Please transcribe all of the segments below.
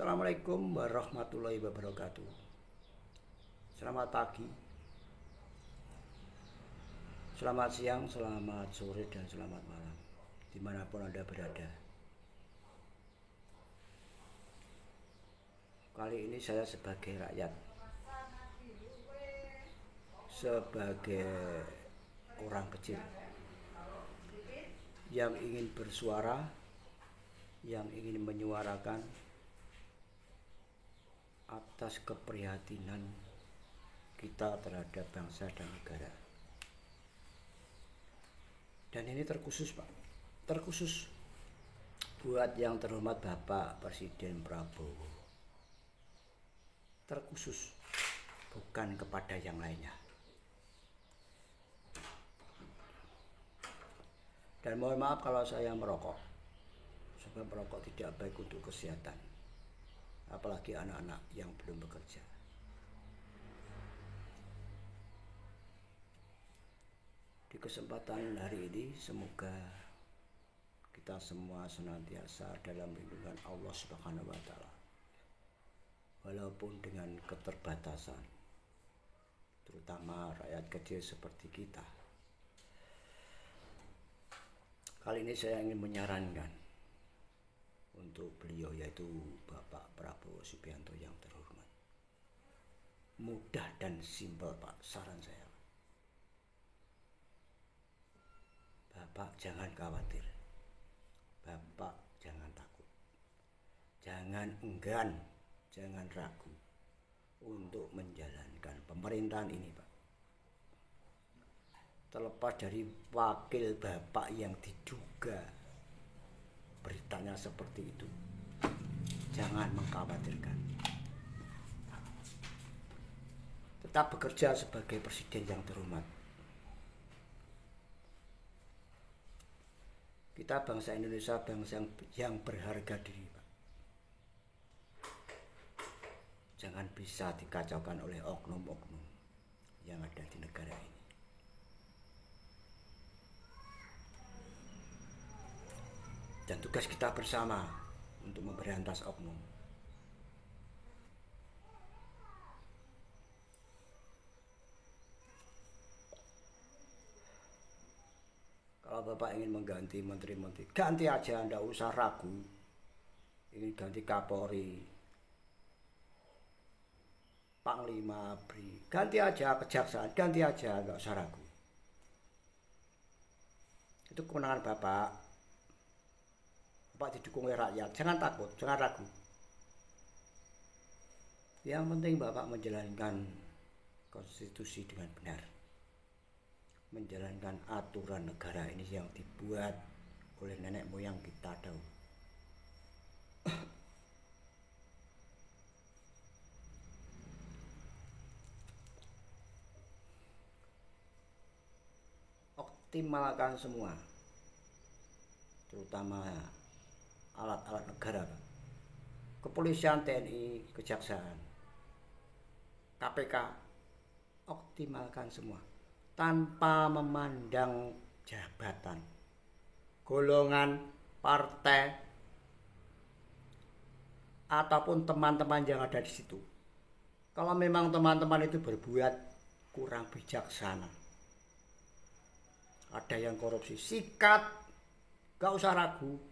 Assalamualaikum warahmatullahi wabarakatuh. Selamat pagi, selamat siang, selamat sore, dan selamat malam dimanapun Anda berada. Kali ini saya sebagai rakyat, sebagai orang kecil yang ingin bersuara, yang ingin menyuarakan atas keprihatinan kita terhadap bangsa dan negara. Dan ini terkhusus Pak, terkhusus buat yang terhormat Bapak Presiden Prabowo, terkhusus, bukan kepada yang lainnya. Dan mohon maaf kalau saya merokok, sebab merokok tidak baik untuk kesehatan, apalagi anak-anak yang belum bekerja. Di kesempatan hari ini, semoga kita semua senantiasa dalam lindungan Allah Subhanahu wa Ta'ala, walaupun dengan keterbatasan, terutama rakyat kecil seperti kita. Kali ini saya ingin menyarankan untuk beliau, yaitu Bapak Prabowo Subianto yang terhormat. Mudah dan simpel Pak, saran saya. Bapak jangan khawatir, Bapak jangan takut, jangan enggan, jangan ragu untuk menjalankan pemerintahan ini Pak. Terlepas dari wakil Bapak yang diduga beritanya seperti itu, jangan mengkhawatirkan. Tetap bekerja sebagai presiden yang terhormat. Kita bangsa Indonesia, bangsa yang berharga diri Pak. Jangan bisa dikacaukan oleh oknum-oknum yang ada di negara ini. Dan tugas kita bersama untuk memberantas oknum. Kalau Bapak ingin mengganti menteri-menteri, ganti aja, ndak usah ragu. Ingin ganti Kapolri, Panglima ABRI, ganti aja, kejaksaan, ganti aja, nggak usah ragu. Itu kemenangan Bapak. Bapak didukung oleh rakyat, jangan takut, jangan ragu. Yang penting Bapak menjalankan konstitusi dengan benar, menjalankan aturan negara ini yang dibuat oleh nenek moyang kita dahulu. Optimalkan semua, terutama alat-alat negara, kepolisian, TNI, kejaksaan, KPK, optimalkan semua tanpa memandang jabatan, golongan, partai, ataupun teman-teman yang ada di situ. Kalau memang teman-teman itu berbuat kurang bijaksana, ada yang korupsi, sikat, gak usah ragu.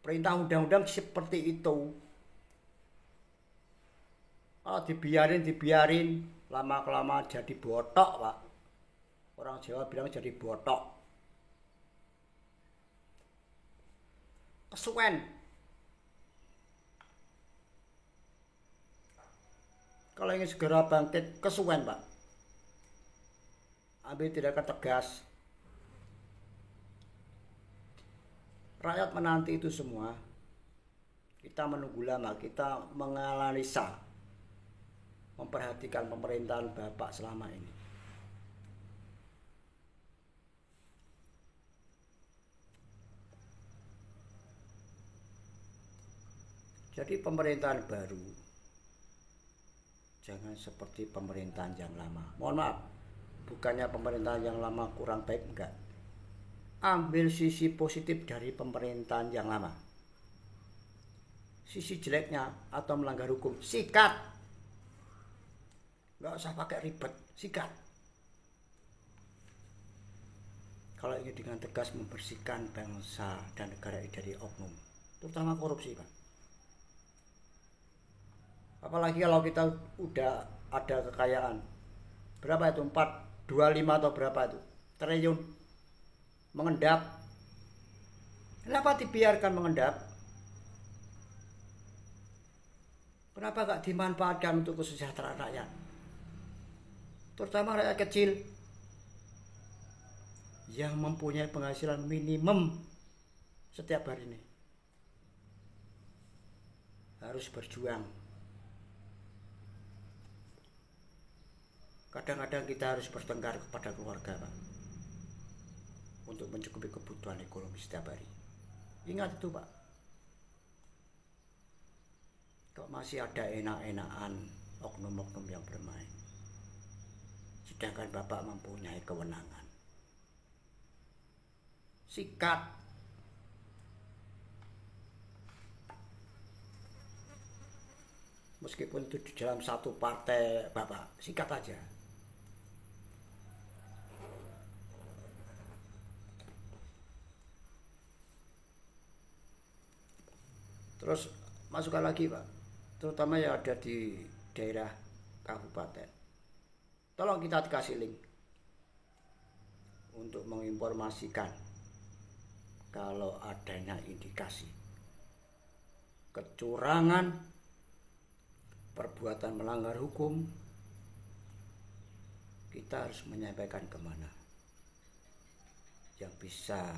Perintah undang-undang seperti itu. Kalau dibiarin, lama-kelamaan jadi botok Pak. Orang Jawa bilang jadi botok. Kesuwen. Kalau ingin segera bangkit, kesuwen Pak. Ambil tindakan tegas. Rakyat menanti itu semua. Kita menunggu lama, kita menganalisa, memperhatikan pemerintahan Bapak selama ini. Jadi pemerintahan baru jangan seperti pemerintahan yang lama. Mohon maaf, bukannya pemerintahan yang lama kurang baik, enggak. Ambil sisi positif dari pemerintahan yang lama. sisi jeleknya atau melanggar hukum, sikat. Nggak usah pakai ribet, sikat. Kalau ingin dengan tegas membersihkan bangsa dan negara ini dari oknum, terutama korupsi, Pak. Apalagi kalau kita udah ada kekayaan, berapa itu, 425 atau berapa itu triliun mengendap. Kenapa dibiarkan mengendap? Kenapa gak dimanfaatkan untuk kesejahteraan rakyat, terutama rakyat kecil yang mempunyai penghasilan minimum setiap hari ini? Harus berjuang. Kadang-kadang kita harus bertengkar kepada keluarga, Pak, untuk mencukupi kebutuhan ekonomi setiap hari. Ingat itu, Pak. Kok masih ada enak-enakan oknum-oknum yang bermain, sedangkan Bapak mempunyai kewenangan. Sikat. Meskipun itu di dalam satu partai Bapak, sikat aja. Terus masukkan lagi, Pak, terutama yang ada di daerah kabupaten. Tolong kita dikasih link untuk menginformasikan kalau adanya indikasi kecurangan, perbuatan melanggar hukum. Kita harus menyampaikan kemana yang bisa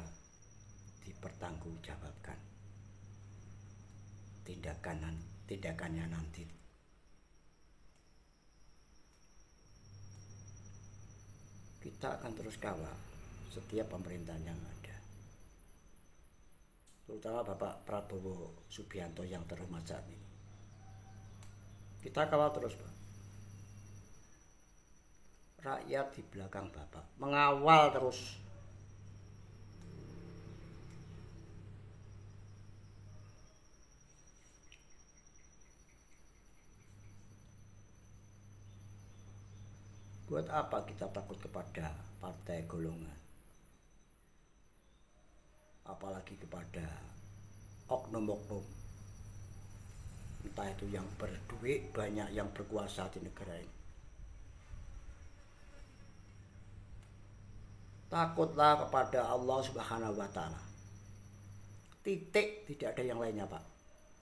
dipertanggungjawabkan tindakannya nanti. Kita akan terus kawal setiap pemerintahan yang ada, terutama Bapak Prabowo Subianto yang terhormat saat ini. Kita kawal terus, Pak. Rakyat di belakang Bapak mengawal terus. Buat apa kita takut kepada partai golongan? Apalagi kepada oknum-oknum, entah itu yang berduit banyak, yang berkuasa di negara ini. Takutlah kepada Allah Subhanahu wa Ta'ala. Titik, tidak ada yang lainnya, Pak.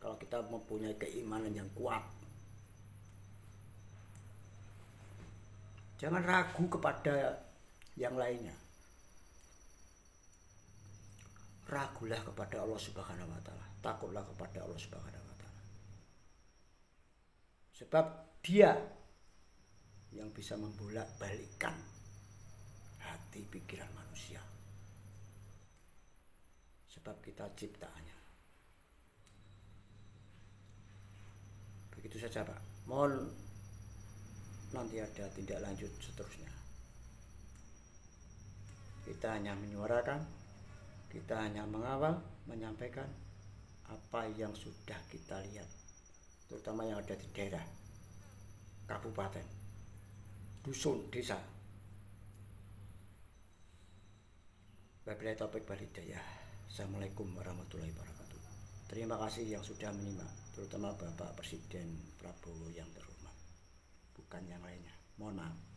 Kalau kita mempunyai keimanan yang kuat, jangan ragu kepada yang lainnya. Ragulah kepada Allah Subhanahu wa Ta'ala. Takutlah kepada Allah Subhanahu wa Ta'ala. Sebab Dia yang bisa membolak-balikkan hati pikiran manusia. Sebab kita ciptaannya. Begitu saja, Pak. Mohon nanti ada tindak lanjut seterusnya. Kita hanya menyuarakan, kita hanya mengawal, menyampaikan apa yang sudah kita lihat, terutama yang ada di daerah kabupaten, dusun, desa. Wabillahi taufiq wal hidayah. Assalamualaikum warahmatullahi wabarakatuh. Terima kasih yang sudah menyimak, terutama Bapak Presiden Prabowo yang terhormat, bukan yang lainnya. Mohon maaf.